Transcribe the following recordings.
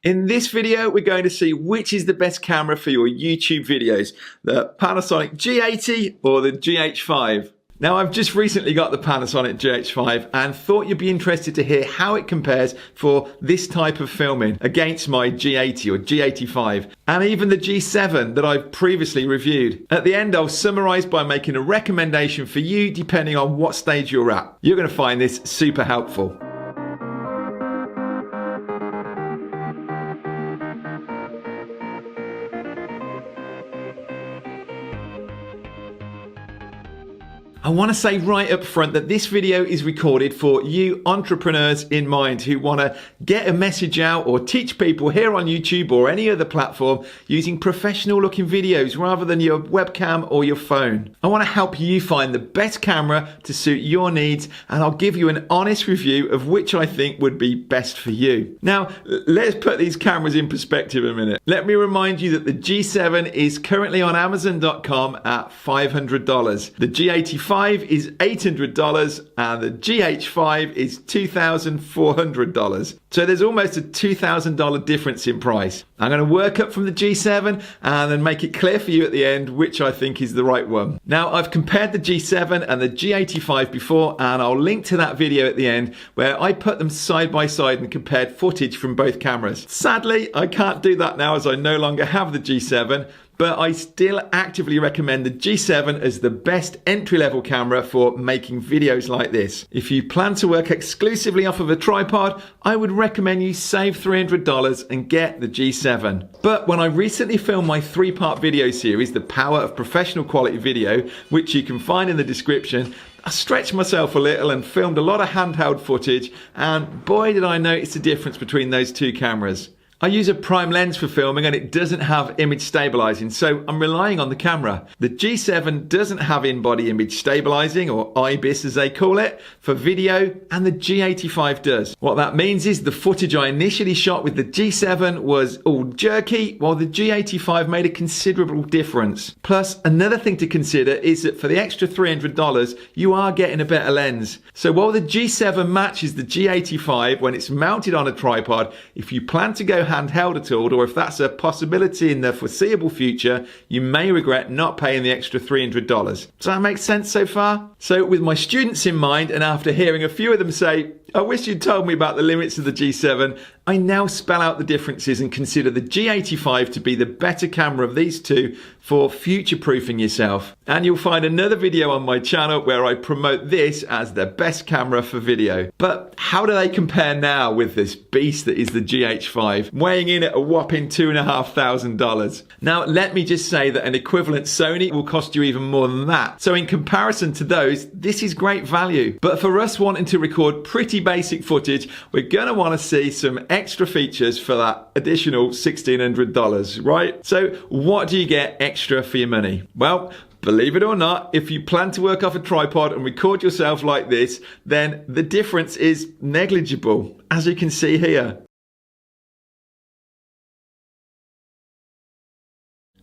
In this video, we're going to see which is the best camera for your YouTube videos, the Panasonic G80 or the GH5. Now, I've just recently got the Panasonic GH5 and thought you'd be interested to hear how it compares for this type of filming against my G80 or G85 and even the G7 that I've previously reviewed. At the end, I'll summarize by making a recommendation for you depending on what stage you're at. You're going to find this super helpful. I want to say right up front that this video is recorded for you entrepreneurs in mind who want to get a message out or teach people here on YouTube or any other platform using professional looking videos rather than your webcam or your phone. I want to help you find the best camera to suit your needs, and I'll give you an honest review of which I think would be best for you. Now, let's put these cameras in perspective a minute. Let me remind you that the G7 is currently on Amazon.com at $500. The G85 is $800 and the GH5 is $2,400. So there's almost a $2,000 difference in price. I'm going to work up from the G7 and then make it clear for you at the end which I think is the right one. Now, I've compared the G7 and the G85 before, and I'll link to that video at the end where I put them side by side and compared footage from both cameras. Sadly, I can't do that now as I no longer have the G7, but I still actively recommend the G7 as the best entry-level camera for making videos like this. If you plan to work exclusively off of a tripod, I would recommend you save $300 and get the G7. But when I recently filmed my 3-part video series, The Power of Professional Quality Video, which you can find in the description, I stretched myself a little and filmed a lot of handheld footage, and boy did I notice the difference between those two cameras. I use a prime lens for filming and it doesn't have image stabilizing, so I'm relying on the camera. The G7 doesn't have in-body image stabilizing, or IBIS as they call it, for video, and the G85 does. What that means is the footage I initially shot with the G7 was all jerky, while the G85 made a considerable difference. Plus, another thing to consider is that for the extra $300, you are getting a better lens. So while the G7 matches the G85 when it's mounted on a tripod, if you plan to go handheld at all, or if that's a possibility in the foreseeable future, you may regret not paying the extra $300. Does that make sense so far? So with my students in mind, and after hearing a few of them say, I wish you'd told me about the limits of the G7, I now spell out the differences and consider the G85 to be the better camera of these two for future-proofing yourself. And you'll find another video on my channel where I promote this as the best camera for video. But how do they compare now with this beast that is the GH5, weighing in at a whopping $2,500? Now, let me just say that an equivalent Sony will cost you even more than that. So in comparison to those, this is great value. But for us wanting to record pretty basic footage, we're going to want to see some extra features for that additional $1,600, right? So what do you get extra for your money? Well, believe it or not, if you plan to work off a tripod and record yourself like this, then the difference is negligible, as you can see here.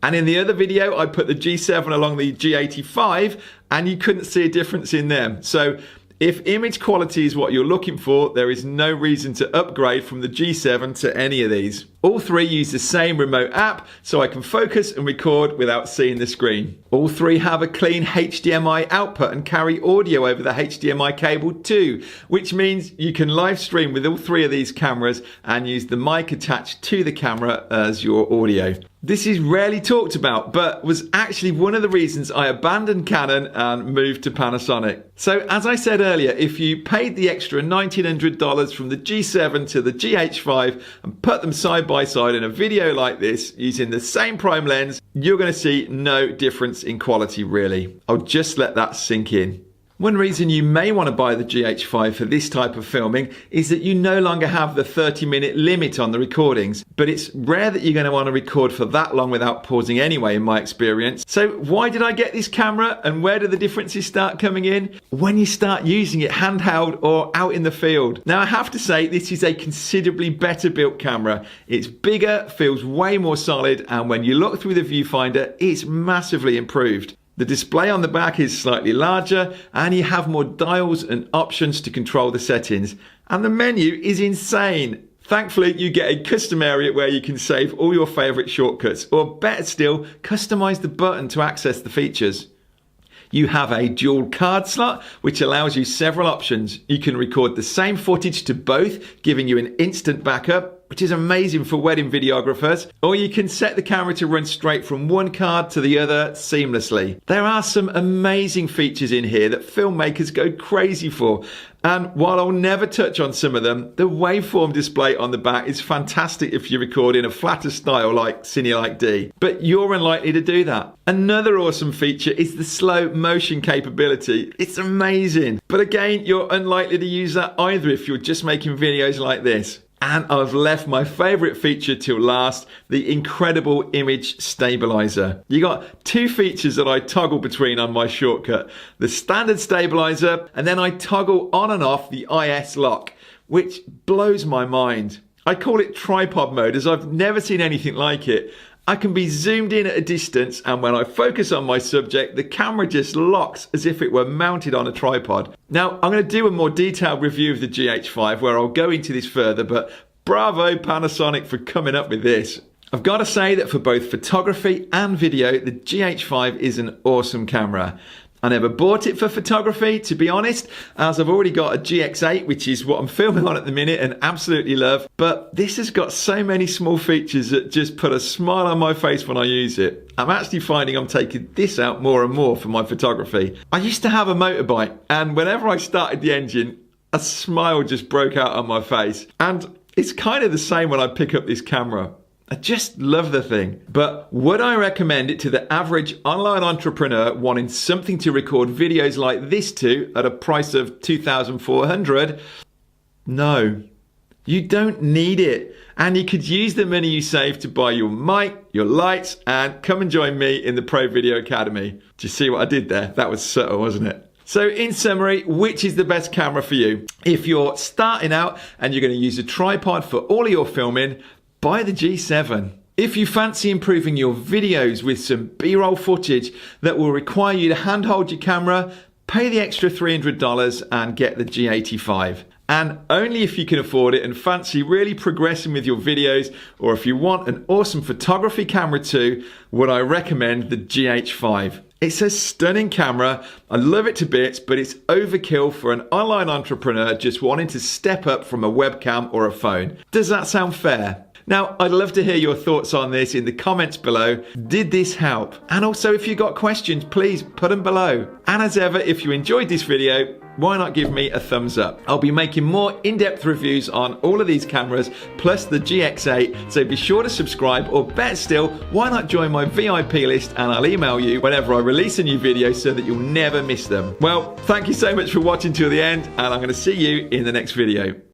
And in the other video, I put the G7 along the G85 and you couldn't see a difference in them. So if image quality is what you're looking for, there is no reason to upgrade from the G7 to any of these. All three use the same remote app, so I can focus and record without seeing the screen. All three have a clean HDMI output and carry audio over the HDMI cable too, which means you can live stream with all three of these cameras and use the mic attached to the camera as your audio. This is rarely talked about, but was actually one of the reasons I abandoned Canon and moved to Panasonic. So as I said earlier, if you paid the extra $1,900 from the G7 to the GH5 and put them side by side in a video like this using the same prime lens, you're going to see no difference in quality really. I'll just let that sink in. One reason you may want to buy the GH5 for this type of filming is that you no longer have the 30-minute limit on the recordings, but it's rare that you're going to want to record for that long without pausing anyway, in my experience. So why did I get this camera, and where do the differences start coming in? When you start using it handheld or out in the field. Now I have to say this is a considerably better built camera. It's bigger, feels way more solid, and when you look through the viewfinder, it's massively improved. The display on the back is slightly larger and you have more dials and options to control the settings. And the menu is insane. Thankfully, you get a custom area where you can save all your favorite shortcuts, or better still, customize the button to access the features. You have a dual card slot, which allows you several options. You can record the same footage to both, giving you an instant backup, which is amazing for wedding videographers, or you can set the camera to run straight from one card to the other seamlessly. There are some amazing features in here that filmmakers go crazy for. And while I'll never touch on some of them, the waveform display on the back is fantastic if you record in a flatter style like Cine Like D, but you're unlikely to do that. Another awesome feature is the slow motion capability. It's amazing, but again, you're unlikely to use that either if you're just making videos like this. And I've left my favorite feature till last, the incredible image stabilizer. You got two features that I toggle between on my shortcut, the standard stabilizer, and then I toggle on and off the IS lock, which blows my mind. I call it tripod mode as I've never seen anything like it. I can be zoomed in at a distance, and when I focus on my subject, the camera just locks as if it were mounted on a tripod. Now, I'm going to do a more detailed review of the GH5 where I'll go into this further, but bravo Panasonic for coming up with this. I've got to say that for both photography and video, the GH5 is an awesome camera. I never bought it for photography, to be honest, as I've already got a GX8, which is what I'm filming on at the minute and absolutely love. But this has got so many small features that just put a smile on my face when I use it. I'm actually finding I'm taking this out more and more for my photography. I used to have a motorbike, and whenever I started the engine, a smile just broke out on my face. And it's kind of the same when I pick up this camera. I just love the thing. But would I recommend it to the average online entrepreneur wanting something to record videos like this to at a price of $2,400? No, you don't need it. And you could use the money you save to buy your mic, your lights, and come and join me in the Pro Video Academy. Do you see what I did there? That was subtle, wasn't it? So in summary, which is the best camera for you? If you're starting out and you're going to use a tripod for all of your filming, buy the G7. If you fancy improving your videos with some B-roll footage that will require you to handhold your camera, pay the extra $300 and get the G85. And only if you can afford it and fancy really progressing with your videos, or if you want an awesome photography camera too, would I recommend the GH5. It's a stunning camera. I love it to bits, but it's overkill for an online entrepreneur just wanting to step up from a webcam or a phone. Does that sound fair? Now, I'd love to hear your thoughts on this in the comments below. Did this help? And also, if you got questions, please put them below. And as ever, if you enjoyed this video, why not give me a thumbs up? I'll be making more in-depth reviews on all of these cameras, plus the GX8, so be sure to subscribe, or better still, why not join my VIP list and I'll email you whenever I release a new video so that you'll never miss them. Well, thank you so much for watching till the end, and I'm going to see you in the next video.